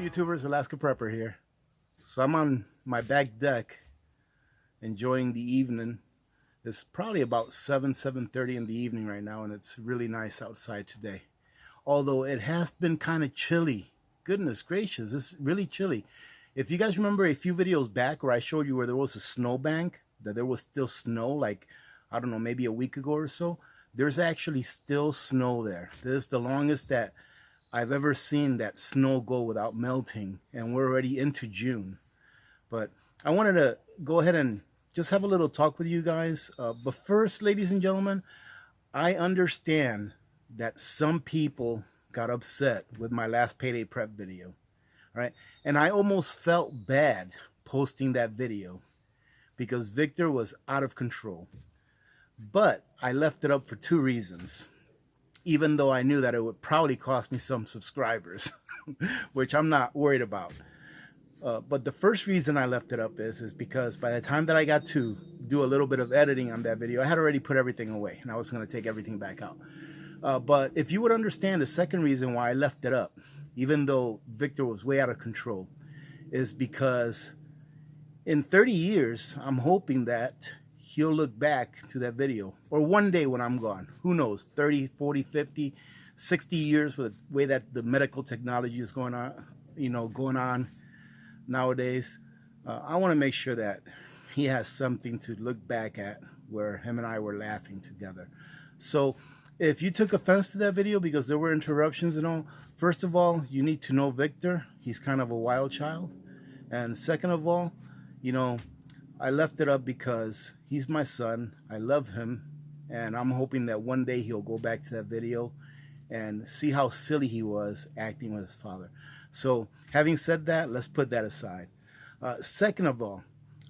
YouTubers, Alaska Prepper here. So I'm on my back deck enjoying the evening. It's probably about 7:30 in the evening right now, and it's really nice outside today. Although it has been kind of chilly. Goodness gracious, it's really chilly. If you guys remember a few videos back where I showed you where there was a snowbank, that there was still snow, like, I don't know, maybe a week ago or so, there's actually still snow there. This is the longest that I've ever seen that snow go without melting, and we're already into June. But I wanted to go ahead and just have a little talk with you guys. But first, ladies and gentlemen, I understand that some people got upset with my last payday prep video, right? And I almost felt bad posting that video because Victor was out of control. But I left it up for two reasons, even though I knew that it would probably cost me some subscribers, which I'm not worried about. But the first reason I left it up is because by the time that I got to do a little bit of editing on that video, I had already put everything away and I was going to take everything back out. But if you would understand, the second reason why I left it up, even though Victor was way out of control, is because in 30 years, I'm hoping that he'll look back to that video, or one day when I'm gone, who knows, 30, 40, 50, 60 years with the way that the medical technology is going on, nowadays. I want to make sure that he has something to look back at where him and I were laughing together. So if you took offense to that video because there were interruptions and all, first of all, you need to know Victor. He's kind of a wild child. And second of all, you know, I left it up because he's my son. I love him. And I'm hoping that one day he'll go back to that video and see how silly he was acting with his father. So having said that, let's put that aside. Second of all,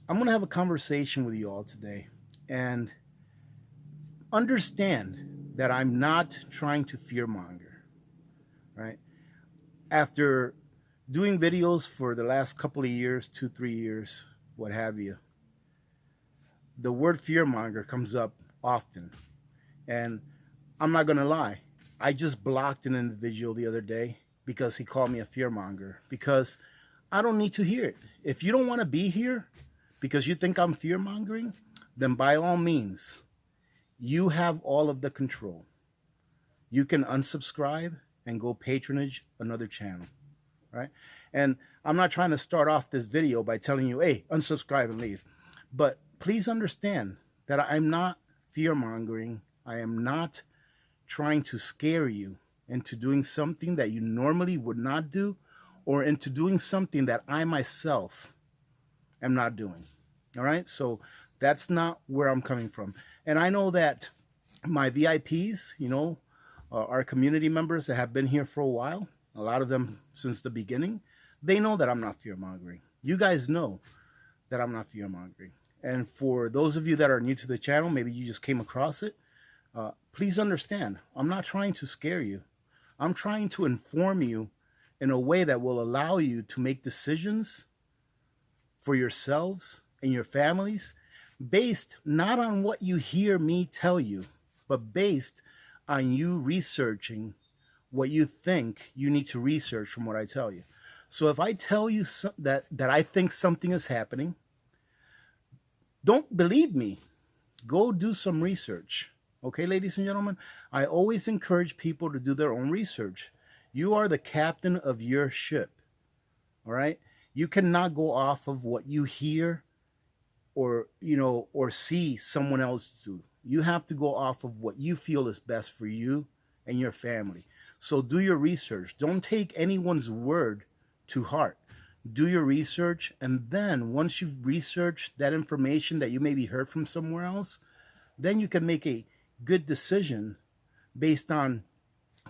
I'm going to have a conversation with you all today and understand that I'm not trying to fearmonger, right? After doing videos for the last couple of years, 2-3 years, what have you, the word fearmonger comes up often. And I'm not going to lie, I just blocked an individual the other day because he called me a fearmonger, because I don't need to hear it. If you don't want to be here because you think I'm fear-mongering, then by all means, you have all of the control. You can unsubscribe and go patronage another channel, right? And I'm not trying to start off this video by telling you, hey, unsubscribe and leave. But please understand that I'm not fear-mongering. I am not trying to scare you into doing something that you normally would not do, or into doing something that I myself am not doing. All right? So that's not where I'm coming from. And I know that my VIPs, you know, our community members that have been here for a while, a lot of them since the beginning, they know that I'm not fear-mongering. You guys know that I'm not fear-mongering. And for those of you that are new to the channel, maybe you just came across it, please understand, I'm not trying to scare you. I'm trying to inform you in a way that will allow you to make decisions for yourselves and your families based not on what you hear me tell you, but based on you researching what you think you need to research from what I tell you. So if I tell you that I think something is happening, don't believe me. Go do some research. Okay, ladies and gentlemen, I always encourage people to do their own research. You are the captain of your ship, all right? You cannot go off of what you hear or, you know, or see someone else do. You have to go off of what you feel is best for you and your family. So do your research. Don't take anyone's word to heart. Do your research, and then once you've researched that information that you maybe heard from somewhere else, then you can make a good decision based on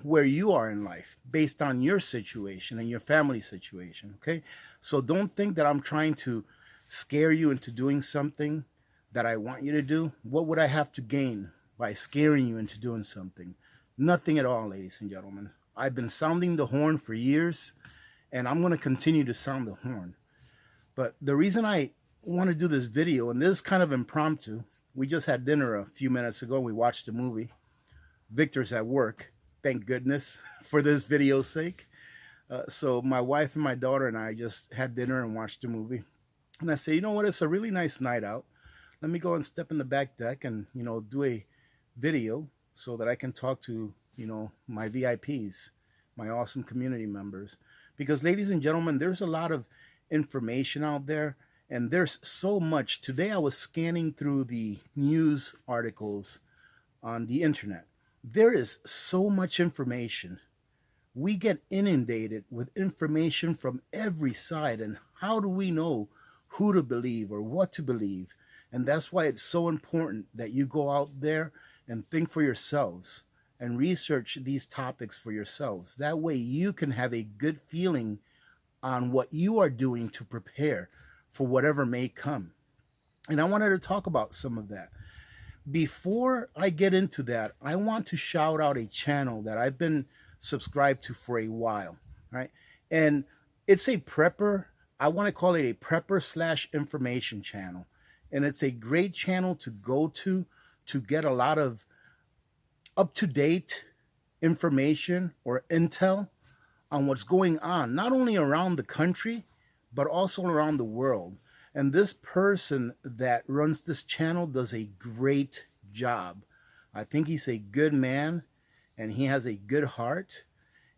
where you are in life, based on your situation and your family situation, okay? So don't think that I'm trying to scare you into doing something that I want you to do. What would I have to gain by scaring you into doing something? Nothing at all, ladies and gentlemen. I've been sounding the horn for years, and I'm going to continue to sound the horn. But the reason I want to do this video, and this is kind of impromptu, we just had dinner a few minutes ago. We watched a movie. Victor's at work, thank goodness, for this video's sake. So my wife and my daughter and I just had dinner and watched a movie. And I say, you know what? It's a really nice night out. Let me go and step in the back deck and do a video so that I can talk to my VIPs, my awesome community members. Because, ladies and gentlemen, there's a lot of information out there, and there's so much. Today I was scanning through the news articles on the internet. There is so much information. We get inundated with information from every side, and how do we know who to believe or what to believe? And that's why it's so important that you go out there and think for yourselves and research these topics for yourselves. That way you can have a good feeling on what you are doing to prepare for whatever may come. And I wanted to talk about some of that. Before I get into that, I want to shout out a channel that I've been subscribed to for a while, right? And it's a prepper. I want to call it a prepper slash information channel. And it's a great channel to go to get a lot of up-to-date information or intel on what's going on, not only around the country, but also around the world. And this person that runs this channel does a great job. I think he's a good man, and he has a good heart,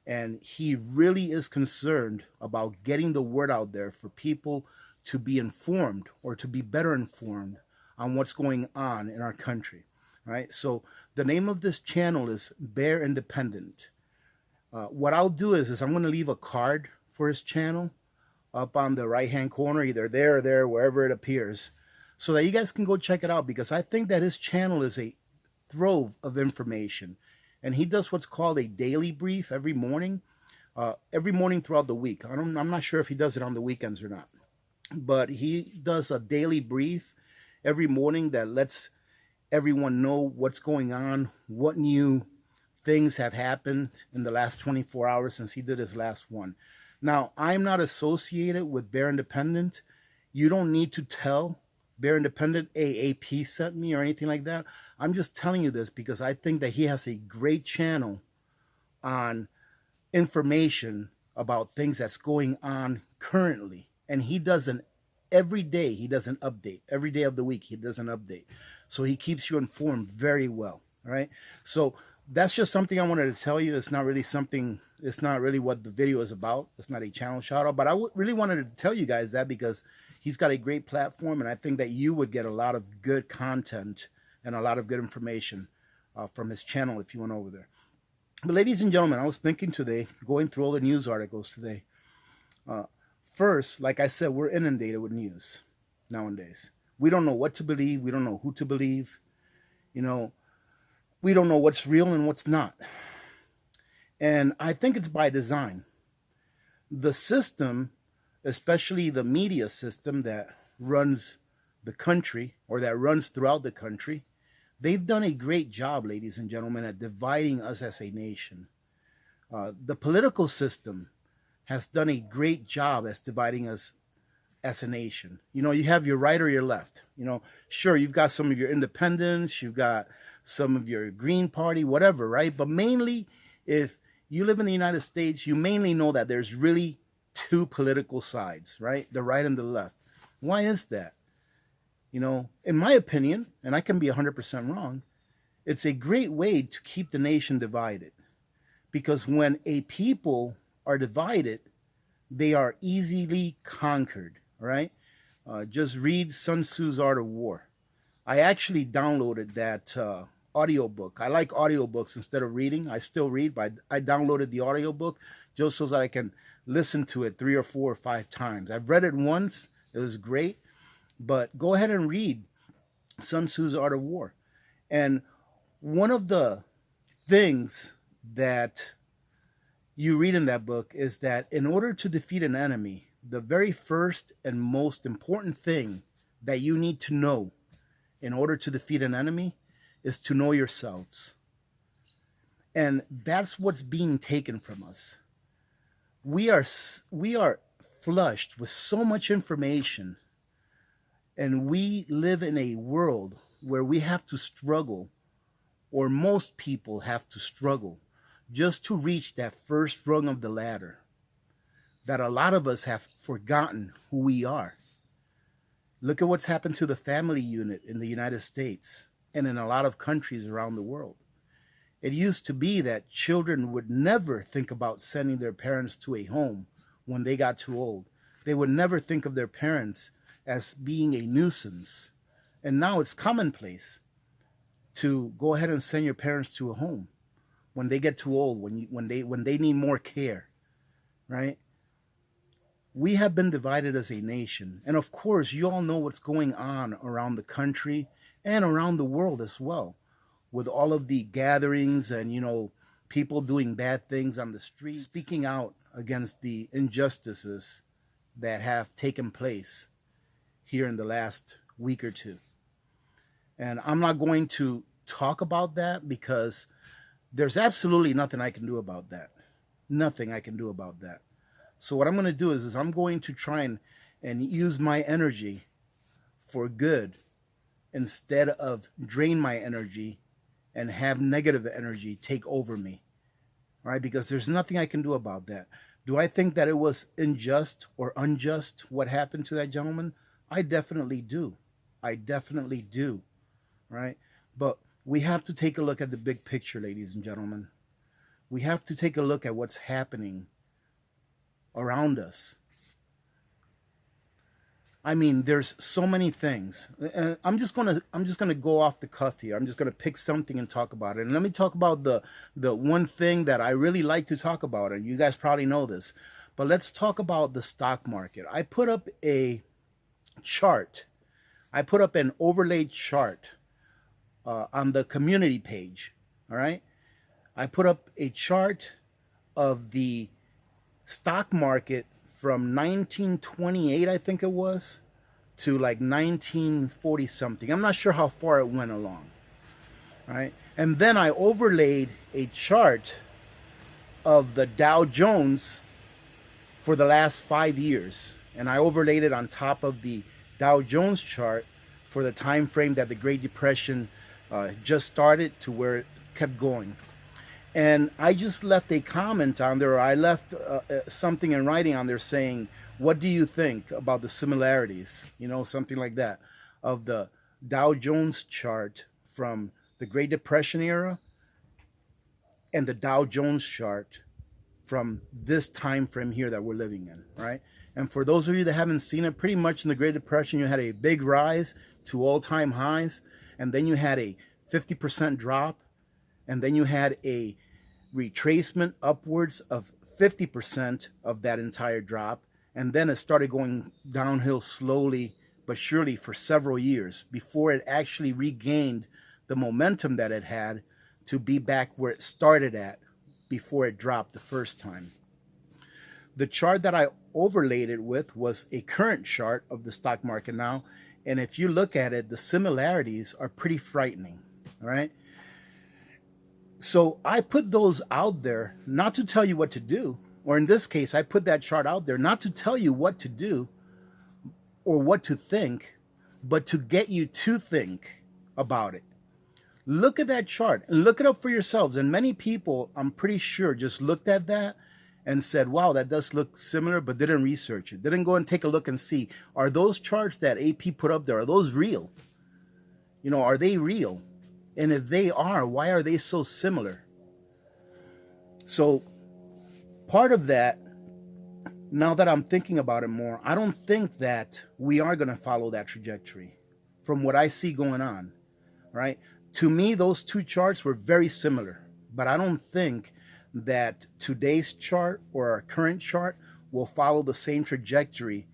and he really is concerned about getting the word out there for people to be informed or to be better informed on what's going on in our country. Right? So the name of this channel is Bear Independent. What I'll do is I'm going to leave a card for his channel up on the right hand corner, either there or there, wherever it appears, so that you guys can go check it out, because I think that his channel is a trove of information. And he does what's called a daily brief every morning throughout the week. I'm not sure if he does it on the weekends or not, but he does a daily brief every morning that lets everyone know what's going on, what new things have happened in the last 24 hours since he did his last one. Now, I'm not associated with Bear Independent. You don't need to tell Bear Independent AAP sent me or anything like that. I'm just telling you this because I think that he has a great channel on information about things that's going on currently. And he does every day, he does an update. Every day of the week, he does an update. So he keeps you informed very well. All right. So that's just something I wanted to tell you. It's not really what the video is about. It's not a channel shout out, but I really wanted to tell you guys that because he's got a great platform, and I think that you would get a lot of good content and a lot of good information from his channel if you went over there. But ladies and gentlemen, I was thinking today, going through all the news articles today. First, like I said, we're inundated with news nowadays. We don't know what to believe. We don't know who to believe. We don't know what's real and what's not. And I think it's by design. The system, especially the media system that runs the country or that runs throughout the country, they've done a great job, ladies and gentlemen, at dividing us as a nation. The political system has done a great job as dividing us as a nation. You have your right or your left. Sure, you've got some of your independents, you've got some of your Green Party, whatever, right? But mainly, if you live in the United States, you mainly know that there's really two political sides, right? The right and the left. Why is that? In my opinion, and I can be 100% wrong, it's a great way to keep the nation divided. Because when a people are divided, they are easily conquered, right? Just read Sun Tzu's Art of War. I actually downloaded that audiobook. I like audiobooks instead of reading. I still read, but I downloaded the audiobook just so that I can listen to it 3 or 4 or 5 times. I've read it once. It was great. But go ahead and read Sun Tzu's Art of War. And one of the things that you read in that book is that in order to defeat an enemy, the very first and most important thing that you need to know in order to defeat an enemy is to know yourselves. And that's what's being taken from us. We are flushed with so much information, and we live in a world where we have to struggle, or most people have to struggle, just to reach that first rung of the ladder. that a lot of us have forgotten who we are. Look at what's happened to the family unit in the United States and in a lot of countries around the world. It used to be that children would never think about sending their parents to a home when they got too old. They would never think of their parents as being a nuisance. And now it's commonplace to go ahead and send your parents to a home when they get too old, when they need more care, right? We have been divided as a nation. And of course, you all know what's going on around the country and around the world as well, with all of the gatherings and, people doing bad things on the street, speaking out against the injustices that have taken place here in the last week or two. And I'm not going to talk about that because there's absolutely nothing I can do about that. Nothing I can do about that. So what I'm going to do is I'm going to try and use my energy for good instead of drain my energy and have negative energy take over me. All right? Because there's nothing I can do about that. Do I think that it was unjust or unjust what happened to that gentleman? I definitely do. I definitely do. Right? But we have to take a look at the big picture, ladies and gentlemen. We have to take a look at what's happening around us. I mean, there's so many things. And I'm just gonna go off the cuff here. I'm just gonna pick something and talk about it. And let me talk about the one thing that I really like to talk about, and you guys probably know this. But let's talk about the stock market. I put up a chart. I put up an overlaid chart on the community page. All right. I put up a chart of the stock market from 1928, I think it was, to like 1940 something. I'm not sure how far it went along. Right. And then I overlaid a chart of the Dow Jones for the last 5 years. And I overlaid it on top of the Dow Jones chart for the time frame that the Great Depression just started to where it kept going. And I just left a comment on there, or I left something in writing on there saying, what do you think about the similarities, something like that, of the Dow Jones chart from the Great Depression era and the Dow Jones chart from this time frame here that we're living in, right? And for those of you that haven't seen it, pretty much in the Great Depression, you had a big rise to all-time highs, and then you had a 50% drop, and then you had a retracement upwards of 50% of that entire drop, and then it started going downhill slowly but surely for several years before it actually regained the momentum that it had to be back where it started at before it dropped the first time. The chart that I overlaid it with was a current chart of the stock market now, and if you look at it, the similarities are pretty frightening, all right? So I put those out there not to tell you what to do, or in this case, I put that chart out there not to tell you what to do or what to think, but to get you to think about it. Look at that chart and look it up for yourselves. And many people, I'm pretty sure, just looked at that and said, wow, that does look similar, but didn't research it. Didn't go and take a look and see, are those charts that AP put up there, are those real? Are they real? And if they are, why are they so similar? So part of that, now that I'm thinking about it more, I don't think that we are going to follow that trajectory from what I see going on, right? To me, those two charts were very similar, but I don't think that today's chart or our current chart will follow the same trajectory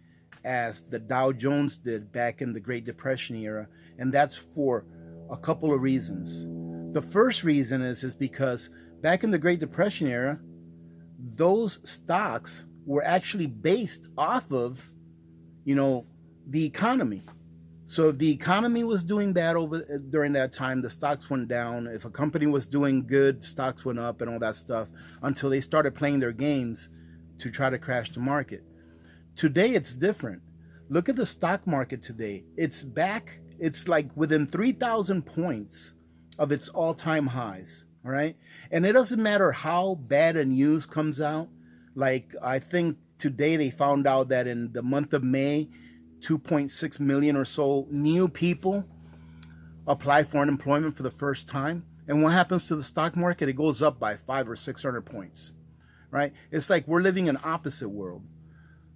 as the Dow Jones did back in the Great Depression era. And that's for a couple of reasons. The first reason is because back in the Great Depression era, those stocks were actually based off of, the economy. So if the economy was doing bad during that time, the stocks went down. If a company was doing good, stocks went up and all that stuff until they started playing their games to try to crash the market. Today, it's different. Look at the stock market today. It's back. It's like within 3,000 points of its all-time highs, all right? And it doesn't matter how bad a news comes out. Like, I think today they found out that in the month of May, 2.6 million or so new people applied for unemployment for the first time. And what happens to the stock market? It goes up by 500 or 600 points, right? It's like we're living in an opposite world.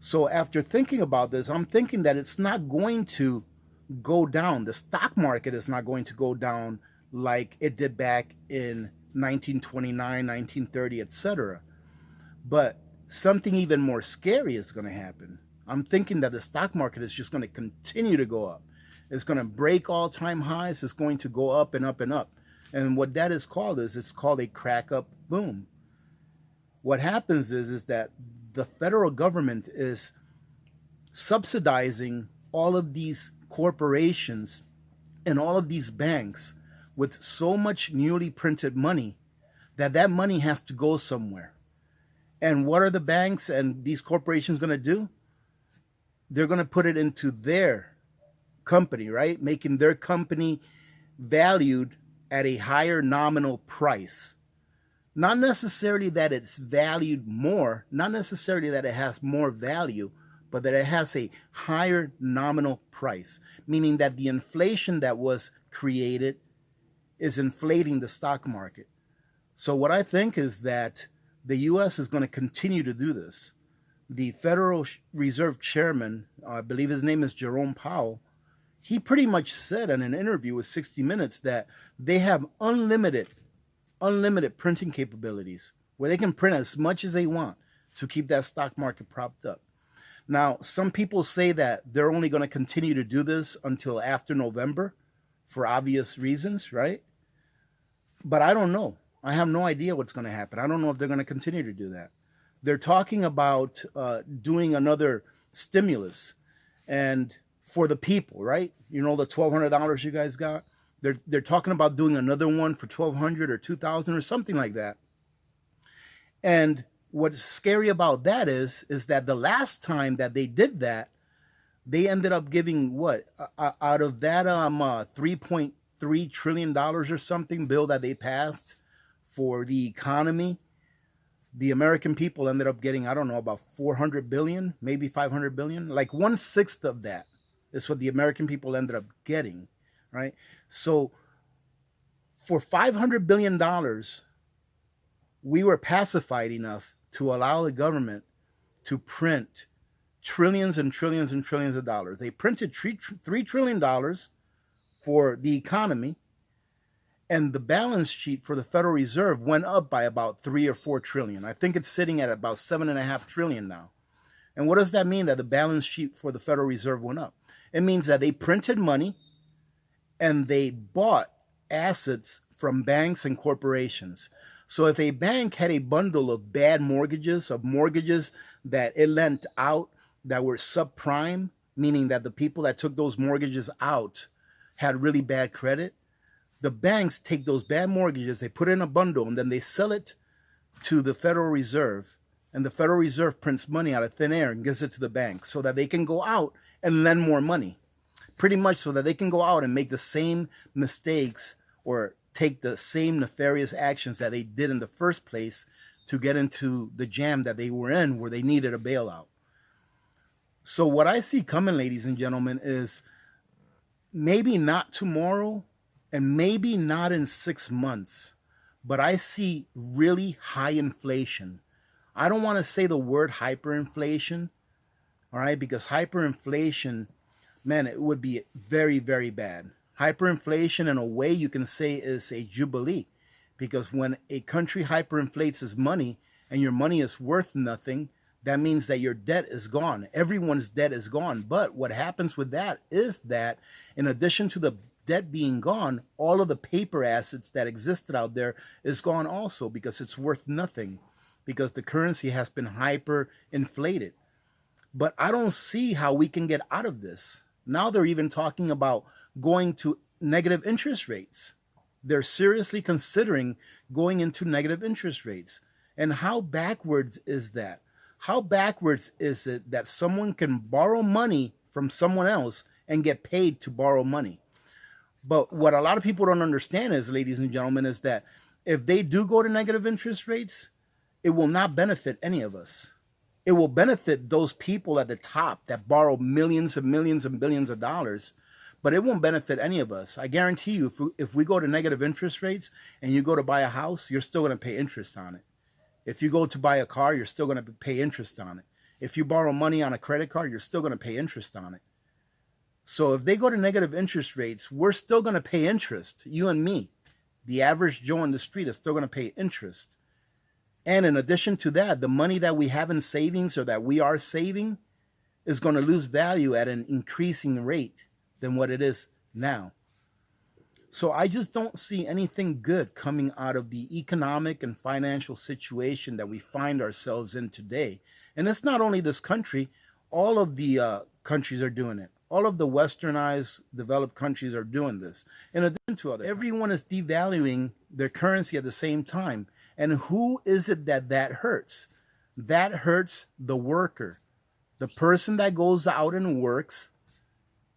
So after thinking about this, I'm thinking that it's not going to go down. The stock market is not going to go down like it did back in 1929, 1930, etc. But something even more scary is going to happen. I'm thinking that the stock market is just going to continue to go up. It's going to break all-time highs. It's going to go up and up and up. And what that is called is, it's called a crack up boom. What happens is that the federal government is subsidizing all of these corporations and all of these banks with so much newly printed money that that money has to go somewhere. And what are the banks and these corporations going to do? They're going to put it into their company, right? Making their company valued at a higher nominal price. Not necessarily that it's valued more, not necessarily that it has more value, but that it has a higher nominal price, meaning that the inflation that was created is inflating the stock market. So what I think is that the U.S. is going to continue to do this. The Federal Reserve Chairman, I believe his name is Jerome Powell, he pretty much said in an interview with 60 Minutes that they have unlimited printing capabilities where they can print as much as they want to keep that stock market propped up. Now, some people say that they're only going to continue to do this until after November for obvious reasons, right? But I don't know. I have no idea what's going to happen. I don't know if they're going to continue to do that. They're talking about doing another stimulus and for the people, right? You know, the $1,200 you guys got? They're talking about doing another one for $1,200 or $2,000 or something like that. And what's scary about that is that the last time that they did that, they ended up giving what? Out of that $3.3 trillion or something bill that they passed for the economy, the American people ended up getting, I don't know, about 400 billion, maybe 500 billion. Like 1/6 of that is what the American people ended up getting, right? So for $500 billion, we were pacified enough to allow the government to print trillions and trillions and trillions of dollars. They printed $3 trillion for the economy, and the balance sheet for the Federal Reserve went up by about 3 or 4 trillion. I think it's sitting at about 7.5 trillion now. And what does that mean that the balance sheet for the Federal Reserve went up? It means that they printed money and they bought assets from banks and corporations. So if a bank had a bundle of bad mortgages, of mortgages that it lent out that were subprime, meaning that the people that took those mortgages out had really bad credit, the banks take those bad mortgages, they put it in a bundle, and then they sell it to the Federal Reserve. And the Federal Reserve prints money out of thin air and gives it to the banks so that they can go out and lend more money. Pretty much so that they can go out and make the same mistakes or take the same nefarious actions that they did in the first place to get into the jam that they were in where they needed a bailout. So what I see coming, ladies and gentlemen, is maybe not tomorrow and maybe not in 6 months, but I see really high inflation. I don't want to say the word hyperinflation, all right, because hyperinflation, man, it would be very, very bad. Hyperinflation, in a way, you can say is a jubilee, because when a country hyperinflates its money and your money is worth nothing, that means that your debt is gone. Everyone's debt is gone. But what happens with that is that in addition to the debt being gone, all of the paper assets that existed out there is gone also, because it's worth nothing, because the currency has been hyperinflated. But I don't see how we can get out of this. Now they're even talking about going to negative interest rates. They're seriously considering going into negative interest rates. And how backwards is that? How backwards is it that someone can borrow money from someone else and get paid to borrow money? But what a lot of people don't understand is, ladies and gentlemen, is that if they do go to negative interest rates, it will not benefit any of us. It will benefit those people at the top that borrow millions and millions and billions of dollars, but it won't benefit any of us. I guarantee you, if we go to negative interest rates and you go to buy a house, you're still going to pay interest on it. If you go to buy a car, you're still going to pay interest on it. If you borrow money on a credit card, you're still going to pay interest on it. So if they go to negative interest rates, we're still going to pay interest. You and me, the average Joe on the street, is still going to pay interest. And in addition to that, the money that we have in savings or that we are saving is going to lose value at an increasing rate than what it is now. So I just don't see anything good coming out of the economic and financial situation that we find ourselves in today. And it's not only this country, all of the countries are doing it. All of the westernized developed countries are doing this. In addition to others, everyone is devaluing their currency at the same time. And who is it that hurts? That hurts the worker. The person that goes out and works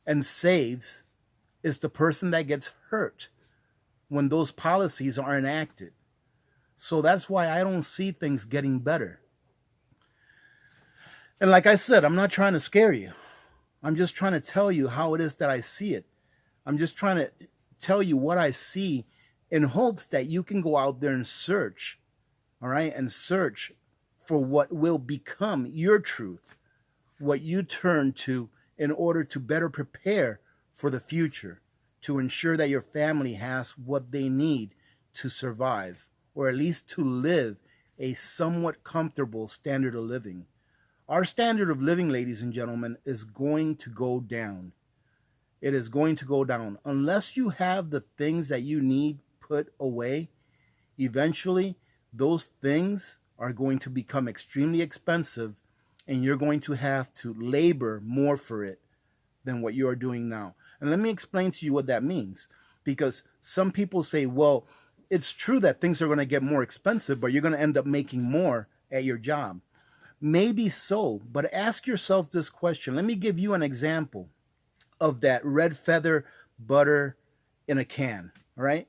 and saves is the person that gets hurt when those policies are enacted. So that's why I don't see things getting better. And like I said, I'm not trying to scare you. I'm just trying to tell you how it is that I see it. I'm just trying to tell you what I see in hopes that you can go out there and search, all right, and search for what will become your truth, what you turn to in order to better prepare for the future, to ensure that your family has what they need to survive, or at least to live a somewhat comfortable standard of living. Our standard of living, ladies and gentlemen, is going to go down. It is going to go down. Unless you have the things that you need put away, eventually those things are going to become extremely expensive, and you're going to have to labor more for it than what you are doing now. And let me explain to you what that means. Because some people say, well, it's true that things are going to get more expensive, but you're going to end up making more at your job. Maybe so, but ask yourself this question. Let me give you an example of that red feather butter in a can, all right?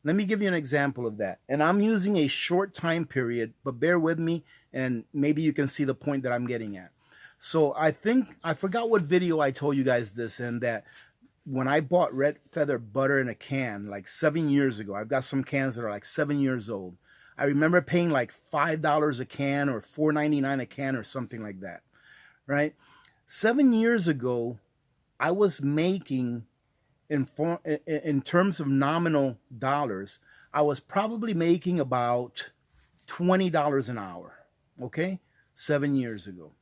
Let me give you an example of that. And I'm using a short time period, but bear with me and maybe you can see the point that I'm getting at. So I forgot what video I told you guys this in, that when I bought red feather butter in a can like 7 years ago, I've got some cans that are like 7 years old. I remember paying like $5 a can or $4.99 a can or something like that, right? 7 years ago, I was making, in terms of nominal dollars, I was probably making about $20 an hour, okay? 7 years ago.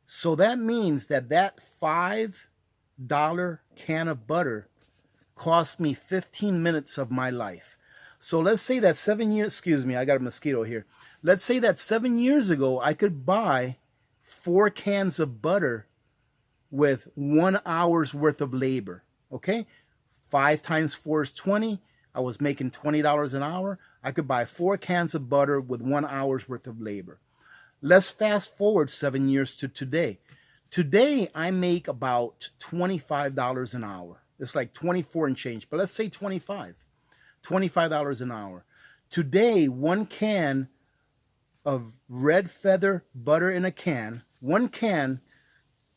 So that means that $5 can of butter cost me 15 minutes of my life. So let's say that 7 years, excuse me, I got a mosquito here. Let's say that 7 years ago, I could buy 4 cans of butter with 1 hour's worth of labor, okay? 5 times 4 is 20. I was making $20 an hour. I could buy 4 cans of butter with 1 hour's worth of labor. Let's fast forward 7 years to today. Today, I make about $25 an hour. It's like 24 and change, but let's say $25 an hour. Today, 1 can of red feather butter in a can, 1 can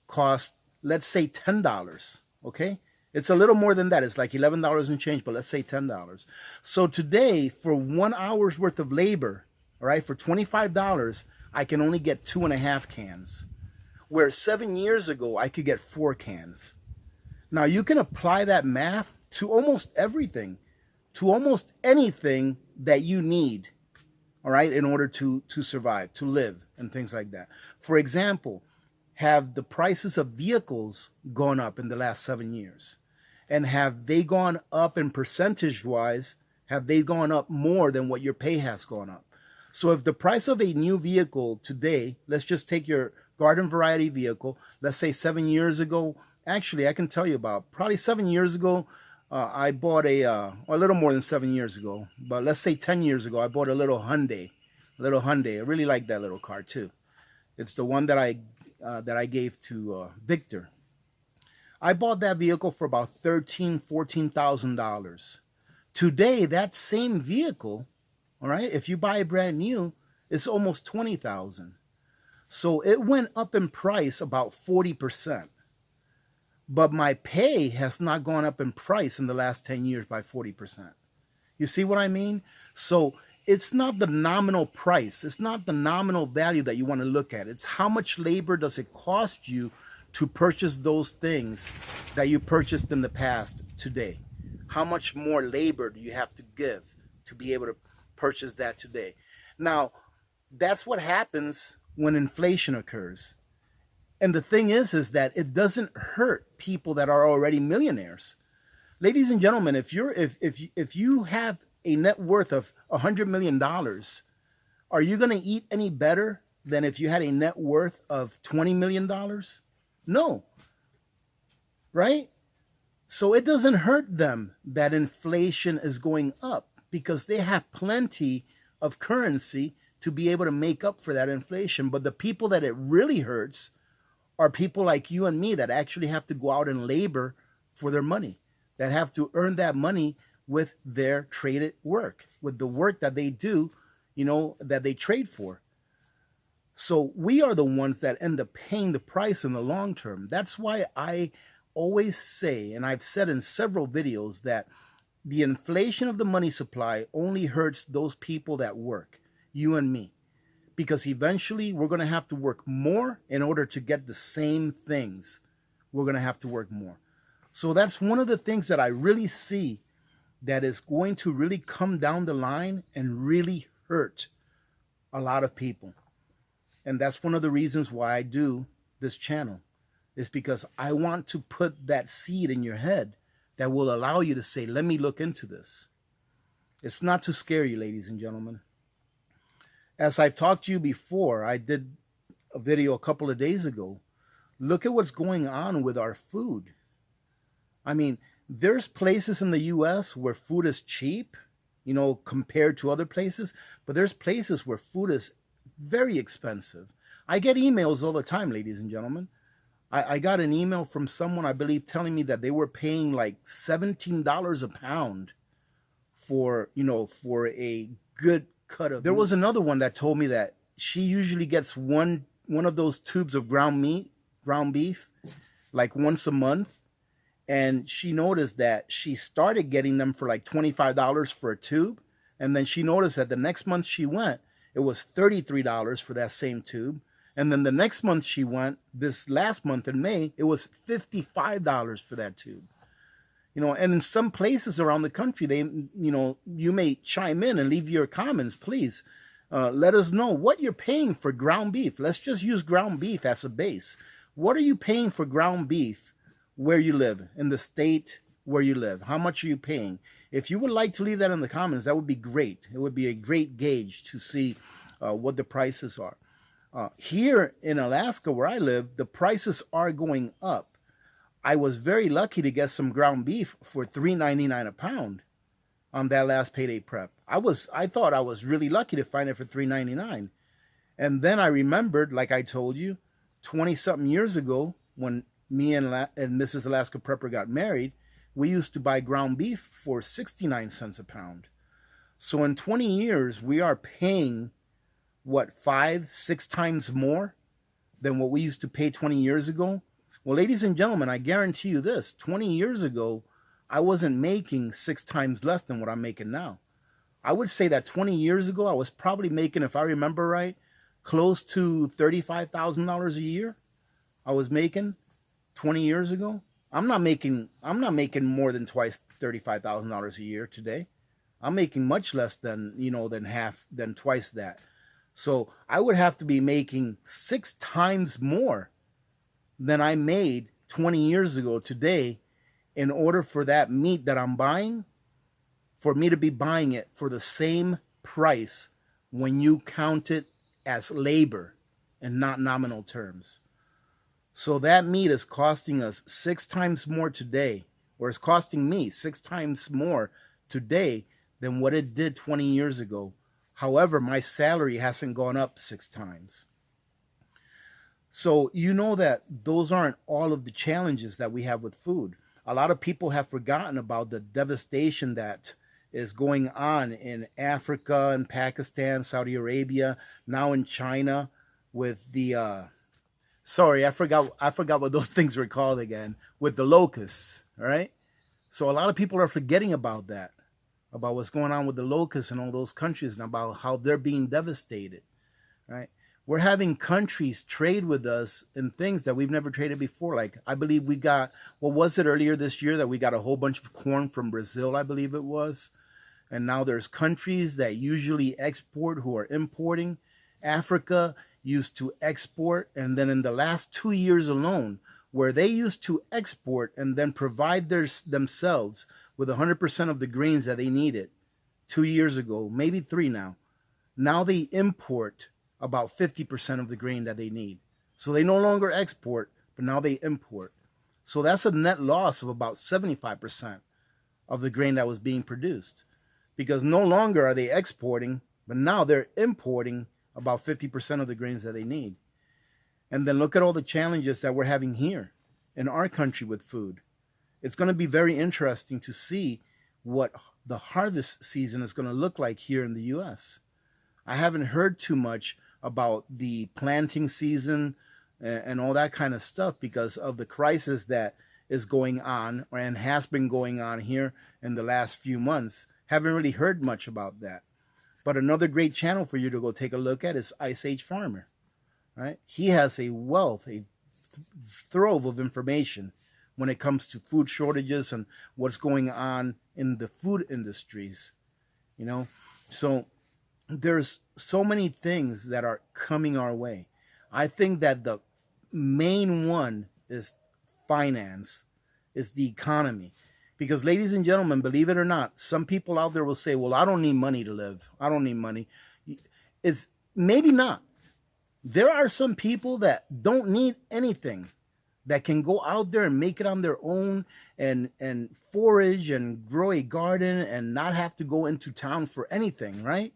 costs, let's say $10, okay? It's a little more than that. It's like $11 and change, but let's say $10. So today, for 1 hour's worth of labor, all right, for $25, I can only get 2.5 cans. Where 7 years ago, I could get 4 cans. Now, you can apply that math to almost everything, to almost anything that you need, all right, in order to survive, to live, and things like that. For example, have the prices of vehicles gone up in the last 7 years? And have they gone up in percentage-wise? Have they gone up more than what your pay has gone up? So if the price of a new vehicle today, let's just take your garden variety vehicle, let's say 7 years ago, actually I can tell you about, probably 7 years ago, I bought a little more than 7 years ago, but let's say 10 years ago, I bought a little Hyundai. I really like that little car too. It's the one that I gave to Victor. I bought that vehicle for about $14,000. Today, that same vehicle, all right, if you buy it brand new, it's almost $20,000. So it went up in price about 40%. But my pay has not gone up in price in the last 10 years by 40%. You see what I mean? So it's not the nominal price. It's not the nominal value that you want to look at. It's how much labor does it cost you to purchase those things that you purchased in the past today? How much more labor do you have to give to be able to purchase that today? Now, that's what happens when inflation occurs. And the thing is that it doesn't hurt people that are already millionaires. Ladies and gentlemen, if you have a net worth of $100 million, are you going to eat any better than if you had a net worth of $20 million? No. Right? So it doesn't hurt them that inflation is going up because they have plenty of currency to be able to make up for that inflation. But the people that it really hurts are people like you and me that actually have to go out and labor for their money, that have to earn that money with their traded work, with the work that they do, that they trade for. So we are the ones that end up paying the price in the long term. That's why I always say, and I've said in several videos, that the inflation of the money supply only hurts those people that work, you and me. Because eventually we're going to have to work more in order to get the same things. We're going to have to work more. So that's one of the things that I really see that is going to really come down the line and really hurt a lot of people. And that's one of the reasons why I do this channel, is because I want to put that seed in your head that will allow you to say, let me look into this. It's not to scare you, ladies and gentlemen. As I've talked to you before, I did a video a couple of days ago. Look at what's going on with our food. I mean, there's places in the U.S. where food is cheap, compared to other places. But there's places where food is very expensive. I get emails all the time, ladies and gentlemen. I got an email from someone, I believe, telling me that they were paying like $17 a pound for a good cut of. There was another one that told me that she usually gets one of those tubes of ground beef, like once a month. And she noticed that she started getting them for like $25 for a tube. And then she noticed that the next month she went, it was $33 for that same tube. And then the next month she went, this last month in May, it was $55 for that tube. And in some places around the country, you may chime in and leave your comments, please. Let us know what you're paying for ground beef. Let's just use ground beef as a base. What are you paying for ground beef where you live, in the state where you live? How much are you paying? If you would like to leave that in the comments, that would be great. It would be a great gauge to see what the prices are. Here in Alaska, where I live, the prices are going up. I was very lucky to get some ground beef for $3.99 a pound on that last payday prep. I thought I was really lucky to find it for $3.99. And then I remembered, like I told you, 20-something years ago, when me and Mrs. Alaska Prepper got married, we used to buy ground beef for 69 cents a pound. So in 20 years, we are paying, 5-6 times more than what we used to pay 20 years ago? Well, ladies and gentlemen, I guarantee you this, 20 years ago, I wasn't making 6 times less than what I'm making now. I would say that 20 years ago, I was probably making, if I remember right, close to $35,000 a year. I was making 20 years ago. I'm not making more than twice $35,000 a year today. I'm making much less than twice that. So I would have to be making 6 times more than I made 20 years ago today in order for that meat that I'm buying, for me to be buying it for the same price when you count it as labor and not nominal terms. So that meat is costing us 6 times more today, or it's costing me 6 times more today than what it did 20 years ago. However, my salary hasn't gone up 6 times. So you know that those aren't all of the challenges that we have with food. A lot of people have forgotten about the devastation that is going on in Africa and Pakistan, Saudi Arabia, now in China, with the sorry, I forgot what those things were called again, with the locusts, all right? So a lot of people are forgetting about that, about what's going on with the locusts in all those countries and about how they're being devastated, right? We're having countries trade with us in things that we've never traded before. Like, I believe we got, what was it earlier this year that we got a whole bunch of corn from Brazil, I believe it was. And now there's countries that usually export who are importing. Africa used to export, and then in the last 2 years alone, where they used to export and then provide themselves with 100% of the grains that they needed 2 years ago, maybe 3 now. Now they import about 50% of the grain that they need. So they no longer export, but now they import. So that's a net loss of about 75% of the grain that was being produced, because no longer are they exporting, but now they're importing about 50% of the grains that they need. And then look at all the challenges that we're having here in our country with food. It's going to be very interesting to see what the harvest season is going to look like here in the US. I haven't heard too much about the planting season and all that kind of stuff because of the crisis that is going on and has been going on here in the last few months. Haven't really heard much about that. But another great channel for you to go take a look at is Ice Age Farmer, right? He has a wealth, a trove of information when it comes to food shortages and what's going on in the food industries, you know? So there's so many things that are coming our way. I think that the main one is finance, is the economy. Because, ladies and gentlemen, believe it or not, some people out there will say, well, I don't need money to live. I don't need money. It's maybe not. There are some people that don't need anything, that can go out there and make it on their own and forage and grow a garden and not have to go into town for anything, right?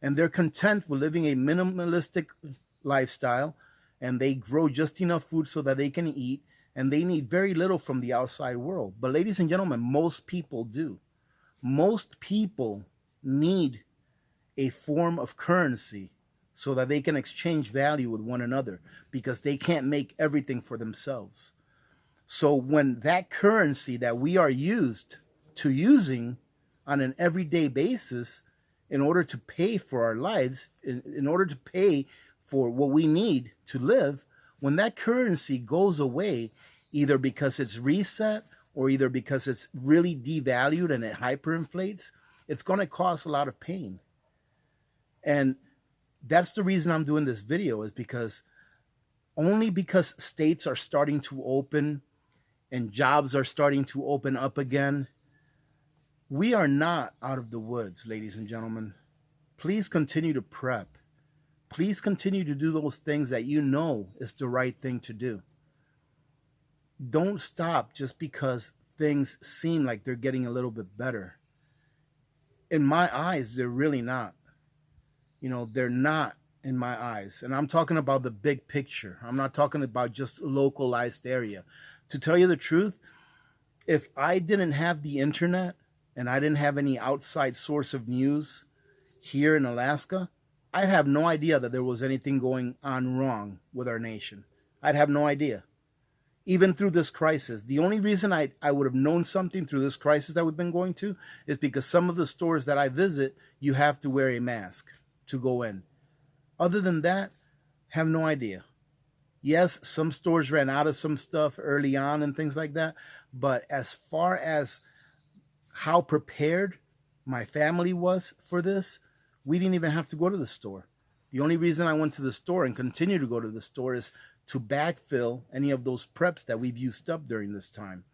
And they're content with living a minimalistic lifestyle, and they grow just enough food so that they can eat, and they need very little from the outside world. But ladies and gentlemen, most people do. Most people need a form of currency so that they can exchange value with one another, because they can't make everything for themselves. So when that currency that we are using on an everyday basis in order to pay for our lives, in order to pay for what we need to live, when that currency goes away, either because it's reset or either because it's really devalued and it hyperinflates, it's going to cause a lot of pain. And that's the reason I'm doing this video, is because only because states are starting to open and jobs are starting to open up again, we are not out of the woods, ladies and gentlemen. Please continue to prep. Please continue to do those things that you know is the right thing to do. Don't stop just because things seem like they're getting a little bit better. In my eyes, they're really not. You know, they're not in my eyes. And I'm talking about the big picture. I'm not talking about just localized area. To tell you the truth, if I didn't have the internet and I didn't have any outside source of news here in Alaska, I'd have no idea that there was anything going on wrong with our nation. I'd have no idea. Even through this crisis, the only reason I would have known something through this crisis that we've been going to is because some of the stores that I visit, you have to wear a mask to go in. Other than that, have no idea. Yes, some stores ran out of some stuff early on and things like that, but as far as how prepared my family was for this, we didn't even have to go to the store. The only reason I went to the store and continue to go to the store is to backfill any of those preps that we've used up during this time,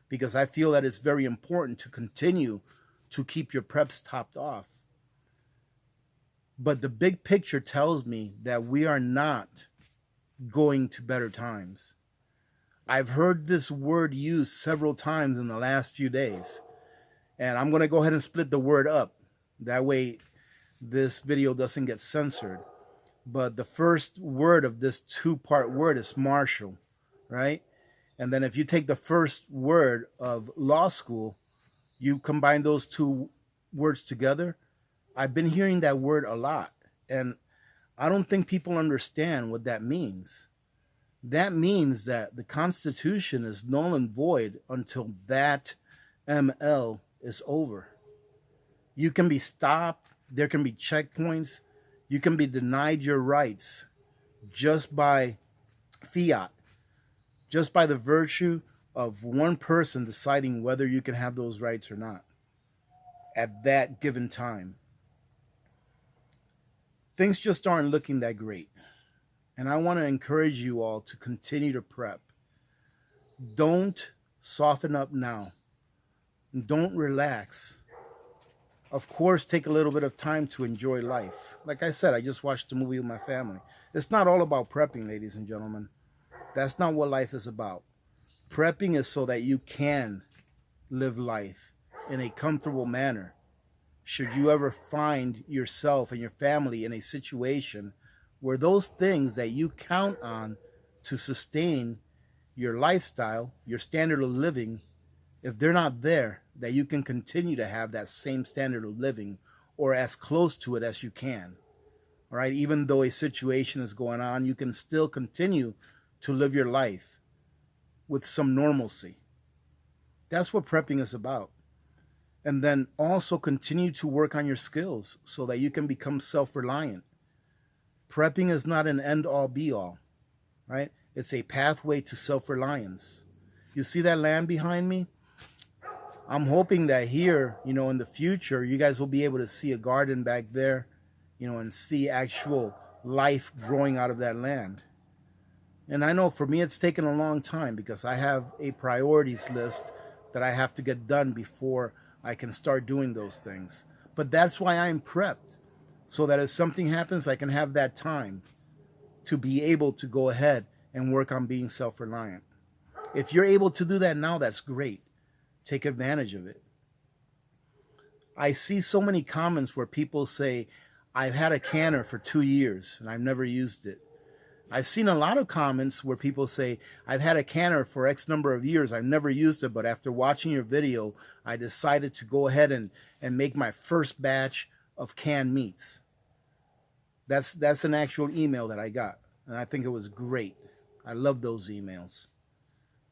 because I feel that it's very important to continue to keep your preps topped off. But the big picture tells me that we are not going to better times. I've heard this word used several times in the last few days, and I'm going to go ahead and split the word up. That way this video doesn't get censored. But the first word of this two-part word is Marshall, right? And then if you take the first word of law school, you combine those two words together. I've been hearing that word a lot. And I don't think people understand what that means. That means that the Constitution is null and void until that ML is over. You can be stopped, there can be checkpoints, you can be denied your rights just by fiat, just by the virtue of one person deciding whether you can have those rights or not at that given time. Things just aren't looking that great. And I want to encourage you all to continue to prep. Don't soften up now. Don't relax. Of course, take a little bit of time to enjoy life. Like I said, I just watched a movie with my family. It's not all about prepping, ladies and gentlemen. That's not what life is about. Prepping is so that you can live life in a comfortable manner. Should you ever find yourself and your family in a situation where those things that you count on to sustain your lifestyle, your standard of living, if they're not there, that you can continue to have that same standard of living or as close to it as you can. All right, even though a situation is going on, you can still continue to live your life with some normalcy. That's what prepping is about. And then also continue to work on your skills so that you can become self-reliant. Prepping is not an end-all be-all, right? It's a pathway to self-reliance. You see that land behind me? I'm hoping that here, in the future, you guys will be able to see a garden back there, and see actual life growing out of that land. And I know for me, it's taken a long time because I have a priorities list that I have to get done before I can start doing those things. But that's why I'm prepped, so that if something happens, I can have that time to be able to go ahead and work on being self-reliant. If you're able to do that now, that's great. Take advantage of it. I see so many comments where people say, I've had a canner for 2 years and I've never used it. I've seen a lot of comments where people say, I've had a canner for X number of years, I've never used it, but after watching your video, I decided to go ahead and make my first batch of canned meats. That's an actual email that I got, and I think it was great. I love those emails.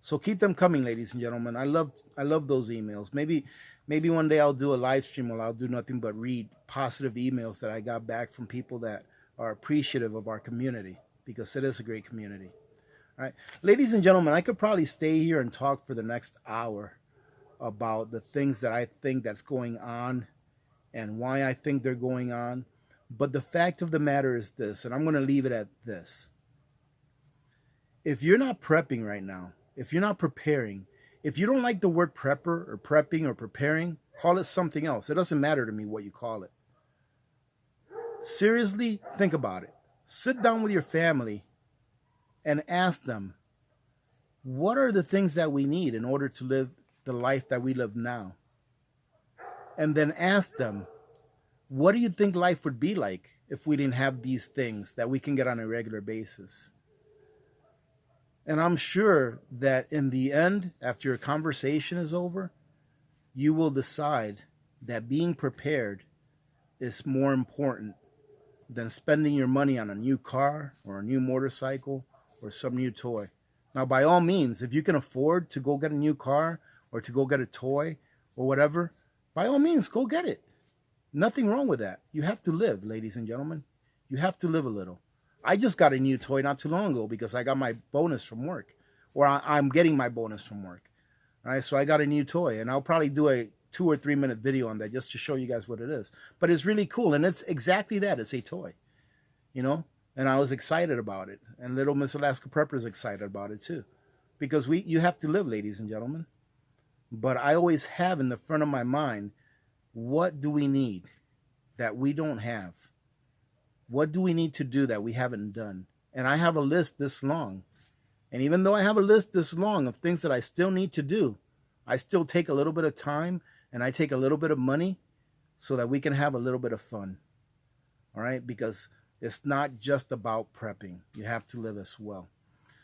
So keep them coming, ladies and gentlemen. I love those emails. Maybe one day I'll do a live stream where I'll do nothing but read positive emails that I got back from people that are appreciative of our community, because it is a great community. All right, ladies and gentlemen, I could probably stay here and talk for the next hour about the things that I think that's going on and why I think they're going on. But the fact of the matter is this, and I'm going to leave it at this. If you're not prepping right now, if you're not preparing, if you don't like the word prepper or prepping or preparing, call it something else. It doesn't matter to me what you call it. Seriously, think about it. Sit down with your family and ask them, what are the things that we need in order to live the life that we live now? And then ask them, what do you think life would be like if we didn't have these things that we can get on a regular basis? And I'm sure that in the end, after your conversation is over, you will decide that being prepared is more important than spending your money on a new car or a new motorcycle or some new toy. Now, by all means, if you can afford to go get a new car or to go get a toy or whatever, by all means, go get it. Nothing wrong with that. You have to live, ladies and gentlemen. You have to live a little. I just got a new toy not too long ago because I got my bonus from work, or I'm getting my bonus from work. All right, so I got a new toy, and I'll probably do a 2 or 3 minute video on that just to show you guys what it is. But it's really cool, and it's exactly that. It's a toy, and I was excited about it, and little Miss Alaska Prepper is excited about it too, because you have to live, ladies and gentlemen. But I always have in the front of my mind, what do we need that we don't have? What do we need to do that we haven't done? And I have a list this long. And even though I have a list this long of things that I still need to do, I still take a little bit of time and I take a little bit of money so that we can have a little bit of fun. All right? Because it's not just about prepping. You have to live as well.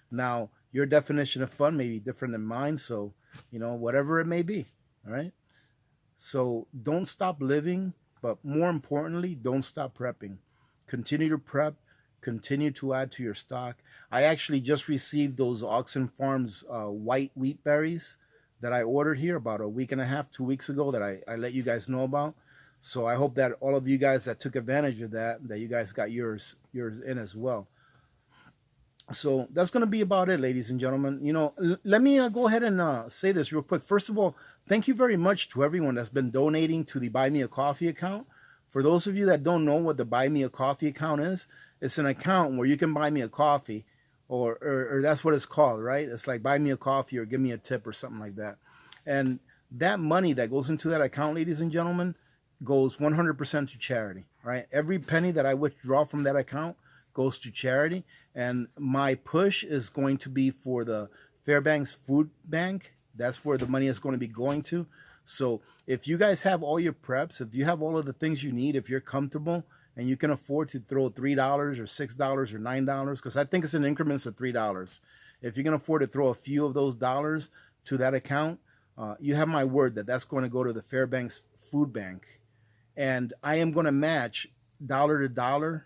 Now, your definition of fun may be different than mine. So, whatever it may be. All right? So don't stop living, but more importantly, don't stop prepping. Continue to prep. Continue to add to your stock. I actually just received those Oxen Farms white wheat berries that I ordered here about a week and a half, 2 weeks ago, that I let you guys know about. So I hope that all of you guys that took advantage of that you guys got yours in as well. So that's going to be about it, ladies and gentlemen. You know, let me go ahead and say this real quick. First of all, thank you very much to everyone that's been donating to the Buy Me a Coffee account. For those of you that don't know what the Buy Me a Coffee account is, it's an account where you can buy me a coffee, or that's what it's called, right? It's like buy me a coffee or give me a tip or something like that. And that money that goes into that account, ladies and gentlemen, goes 100% to charity, right? Every penny that I withdraw from that account goes to charity. And my push is going to be for the Fairbanks Food Bank. That's where the money is going to be going to. So if you guys have all your preps, if you have all of the things you need, if you're comfortable and you can afford to throw $3 or $6 or $9, because I think it's in increments of $3. If you can afford to throw a few of those dollars to that account, you have my word that that's going to go to the Fairbanks Food Bank. And I am going to match dollar to dollar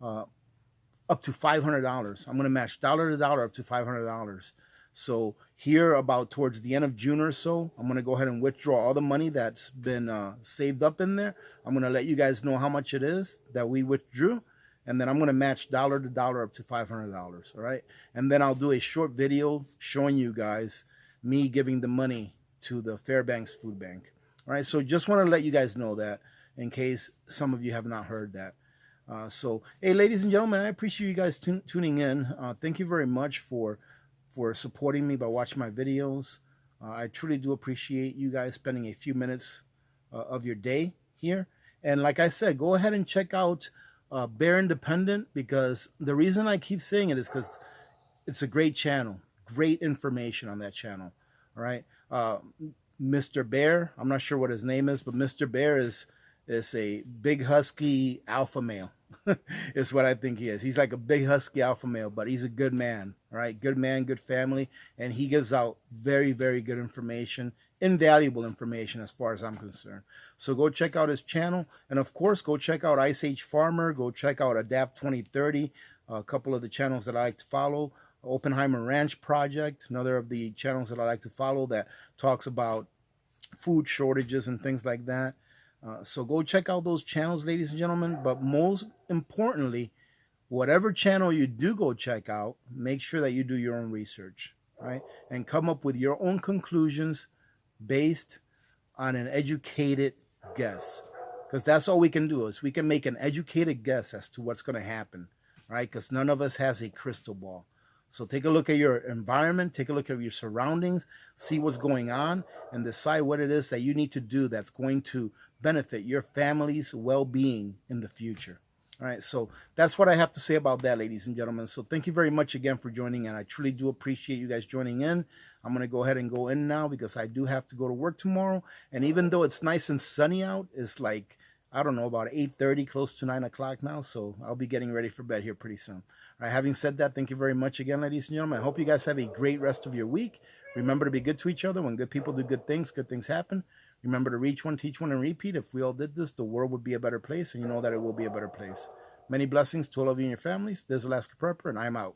up to $500. I'm going to match dollar to dollar up to $500. So here about towards the end of June or so, I'm going to go ahead and withdraw all the money that's been saved up in there. I'm going to let you guys know how much it is that we withdrew. And then I'm going to match dollar to dollar up to $500. All right. And then I'll do a short video showing you guys me giving the money to the Fairbanks Food Bank. All right. So just want to let you guys know that in case some of you have not heard that. So, hey, ladies and gentlemen, I appreciate you guys tuning in. Thank you very much for supporting me by watching my videos. I truly do appreciate you guys spending a few minutes of your day here. And like I said, go ahead and check out Bear Independent, because the reason I keep saying it is because it's a great channel, great information on that channel. All right. Mr. Bear, I'm not sure what his name is, but Mr. Bear is a big husky alpha male. Is what I think he is. He's like a big husky alpha male, but he's a good man. All right, good man, good family, and he gives out very, very good information, invaluable information as far as I'm concerned. So go check out his channel, and of course, go check out Ice Age Farmer. Go check out Adapt 2030. A couple of the channels that I like to follow. Oppenheimer Ranch Project, another of the channels that I like to follow that talks about food shortages and things like that. So go check out those channels, ladies and gentlemen. But most importantly, whatever channel you do go check out, make sure that you do your own research, right? And come up with your own conclusions based on an educated guess. Because that's all we can do, is we can make an educated guess as to what's going to happen, right? Because none of us has a crystal ball. So take a look at your environment, take a look at your surroundings, see what's going on, and decide what it is that you need to do that's going to benefit your family's well-being in the future. All right, so that's what I have to say about that, ladies and gentlemen. So thank you very much again for joining in. I truly do appreciate you guys joining in. I'm going to go ahead and go in now because I do have to go to work tomorrow. And even though it's nice and sunny out, it's like, I don't know, about 8:30, close to 9 o'clock now. So I'll be getting ready for bed here pretty soon. All right, having said that, thank you very much again, ladies and gentlemen. I hope you guys have a great rest of your week. Remember to be good to each other. When good people do good things happen. Remember to reach one, teach one, and repeat. If we all did this, the world would be a better place, and you know that it will be a better place. Many blessings to all of you and your families. This is Alaska Prepper, and I'm out.